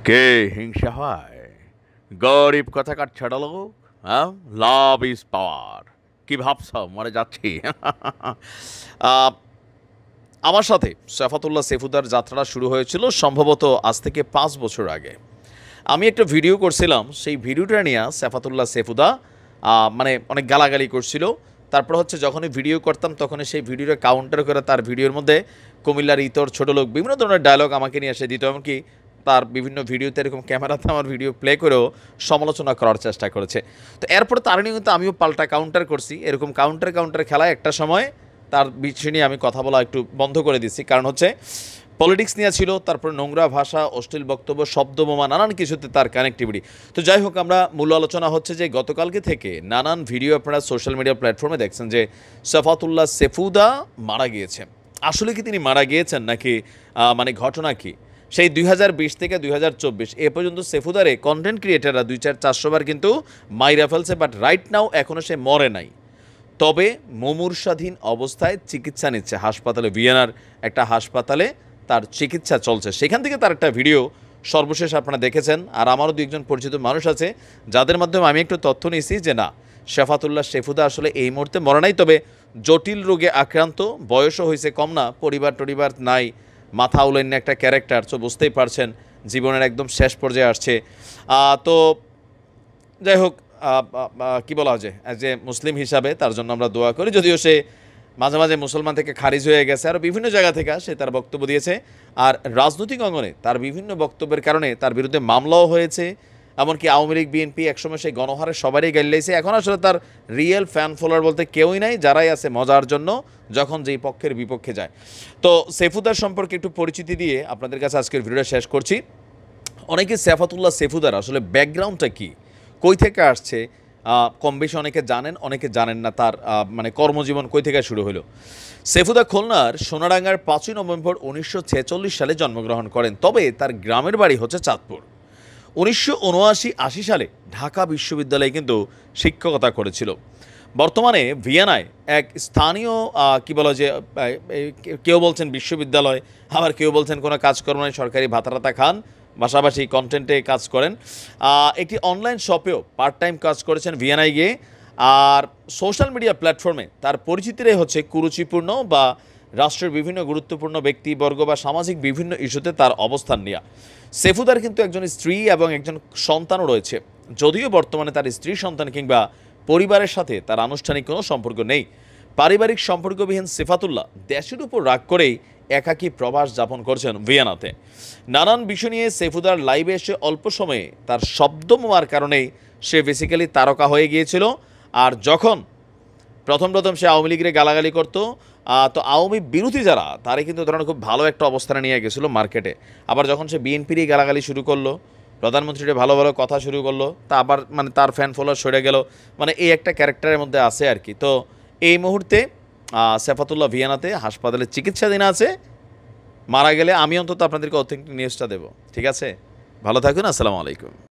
কে হিংসা হয়? গরিব কথাকার ছোট লোক। হ্যাঁ, লাভ ইজ পাওয়ার। কি ভাবছ মরে যাচ্ছি? আহ, আমার সাথে সাফাতুল্লাহ সেফুদার যাত্রাটা শুরু হয়েছিল সম্ভবত আজ থেকে 5 বছর আগে। আমি একটা ভিডিও করছিলাম, সেই ভিডিওটা নিয়ে সাফাতুল্লাহ সেফুদা মানে অনেক গালাগালি করছিল। তারপর হচ্ছে যখনই ভিডিও করতাম তখনই সেই ভিডিওটা কাউন্টার করে তার ভিডিওর মধ্যে কুমিল্লার ইতর ছোট লোক বিভিন্ন ধরনের ডায়লগ আমাকে নিয়ে এসে দিত, এমনকি তার বিভিন্ন ভিডিওতে এরকম ক্যামেরাতে আমার ভিডিও প্লে করেও সমালোচনা করার চেষ্টা করেছে। তো এরপরে তার নিয়ে কিন্তু আমিও পাল্টা কাউন্টার করছি। এরকম কাউন্টার খেলায় একটা সময় তার বিষয় নিয়ে আমি কথা বলা একটু বন্ধ করে দিচ্ছি, কারণ হচ্ছে পলিটিক্স নিয়ে ছিল, তারপর নোংরা ভাষা, অশ্লীল বক্তব্য, শব্দবোমা, নানান কিছুতে তার কানেক্টিভিটি। তো যাই হোক, আমরা মূল আলোচনা হচ্ছে যে গতকালকে থেকে নানান ভিডিও আপনারা সোশ্যাল মিডিয়া প্ল্যাটফর্মে দেখছেন যে সাফাতুল্লাহ সেফুদা মারা গিয়েছে। আসলে কি তিনি মারা গিয়েছেন নাকি মানে ঘটনা কি? সেই 2020 থেকে 2024 এ পর্যন্ত সেফুদারে কন্টেন্ট ক্রিয়েটাররা 200-400 বার কিন্তু মাইরা ফেলছে, বাট রাইট নাও এখনও সে মরে নাই। তবে মুমূর্ষাধীন অবস্থায় চিকিৎসা নিচ্ছে হাসপাতালে, ভিয়েনার একটা হাসপাতালে তার চিকিৎসা চলছে। সেখান থেকে তার একটা ভিডিও সর্বশেষ আপনারা দেখেছেন। আর আমারও দু একজন পরিচিত মানুষ আছে যাদের মাধ্যমে আমি একটু তথ্য নিয়েছি যে না, সাফাতুল্লাহ সেফুদা আসলে এই মুহূর্তে মরে নাই, তবে জটিল রোগে আক্রান্ত, বয়সও হয়েছে কম না, পরিবার নাই, মাথা উলাইন্য একটা ক্যারেক্টার। তো বুঝতেই পারছেন জীবনের একদম শেষ পর্যায়ে আসছে। তো যাই হোক, কি বলা হয়, অ্যাজ এ মুসলিম হিসাবে তার জন্য আমরা দোয়া করি, যদিও সে মাঝে মাঝে মুসলমান থেকে খারিজ হয়ে গেছে, আর বিভিন্ন জায়গা থেকে সে তার বক্তব্য দিয়েছে। আর রাজনৈতিক অঙ্গনে তার বিভিন্ন বক্তব্যের কারণে তার বিরুদ্ধে মামলাও হয়েছে, এমনকি আওয়ামী লীগ, বিএনপি একসময় সেই গণহারে সবারই গাইলাইছে। এখন আসলে তার রিয়েল ফ্যান ফলোয়ার বলতে কেউই নাই, যারাই আছে মজার জন্য যখন যেই পক্ষের বিপক্ষে যায়। তো সেফুদার সম্পর্কে একটু পরিচিতি দিয়ে আপনাদের কাছে আজকের ভিডিওটা শেষ করছি। অনেকে সাফাতুল্লাহ সেফুদার আসলে ব্যাকগ্রাউন্ডটা কী, কই থেকে আসছে, কম বেশি অনেকে জানেন, অনেকে জানেন না তার মানে কর্মজীবন কই থেকে শুরু হলো। সেফুদা খুলনার সোনাডাঙ্গার 5ই নভেম্বর 1946 সালে জন্মগ্রহণ করেন, তবে তার গ্রামের বাড়ি হচ্ছে চাঁদপুর। 1979-80 সালে ঢাকা বিশ্ববিদ্যালয়ে কিন্তু শিক্ষকতা করেছিল। বর্তমানে ভিয়েনায় এক স্থানীয় কি বলা যে কেউ বলছেন বিশ্ববিদ্যালয়, আবার কেউ বলছেন কোনো কাজকর্ম নেই, সরকারি ভাতা খান, পাশাপাশি কন্টেন্টে কাজ করেন। একটি অনলাইন শপেও পার্ট টাইম কাজ করেছেন ভিয়েনায় গিয়ে। আর সোশ্যাল মিডিয়া প্ল্যাটফর্মে তার পরিচিতিটাই হচ্ছে কুরুচিপূর্ণ বা রাষ্ট্রের বিভিন্ন গুরুত্বপূর্ণ ব্যক্তিবর্গ বা সামাজিক বিভিন্ন ইস্যুতে তার অবস্থান নেওয়া। সেফুদার কিন্তু একজন স্ত্রী এবং একজন সন্তানও রয়েছে, যদিও বর্তমানে তার স্ত্রী সন্তান কিংবা পরিবারের সাথে তার আনুষ্ঠানিক কোনো সম্পর্ক নেই। পারিবারিক সম্পর্কবিহীন সেফাতুল্লাহ দেশের উপর রাগ করেই একাকী প্রবাস যাপন করছেন ভিয়েনাতে। নানান বিষয় নিয়ে সেফুদার লাইভে এসে অল্প সময়ে তার শব্দমোমার কারণেই সে বেসিক্যালি তারকা হয়ে গিয়েছিল। আর যখন প্রথম সে আওয়ামী লীগের গালাগালি করতো, তো আওয়ামী বিরোধী যারা তারা কিন্তু ধরনের খুব ভালো একটা অবস্থানে নিয়ে গেছিলো মার্কেটে। আবার যখন সে বিএনপিরই গালাগালি শুরু করলো, প্রধানমন্ত্রীর ভালো কথা শুরু করলো, তা আবার মানে তার ফ্যান ফলোয়ার সরে গেল, মানে এই একটা ক্যারেক্টারের মধ্যে আছে আর কি। তো এই মুহূর্তে সাফাতুল্লাহ ভিয়েনাতে হাসপাতালে চিকিৎসাধীন আছে। মারা গেলে আমি অন্তত আপনাদেরকে অথেন্টিক নিউজটা দেবো। ঠিক আছে, ভালো থাকুন, আসসালামু আলাইকুম।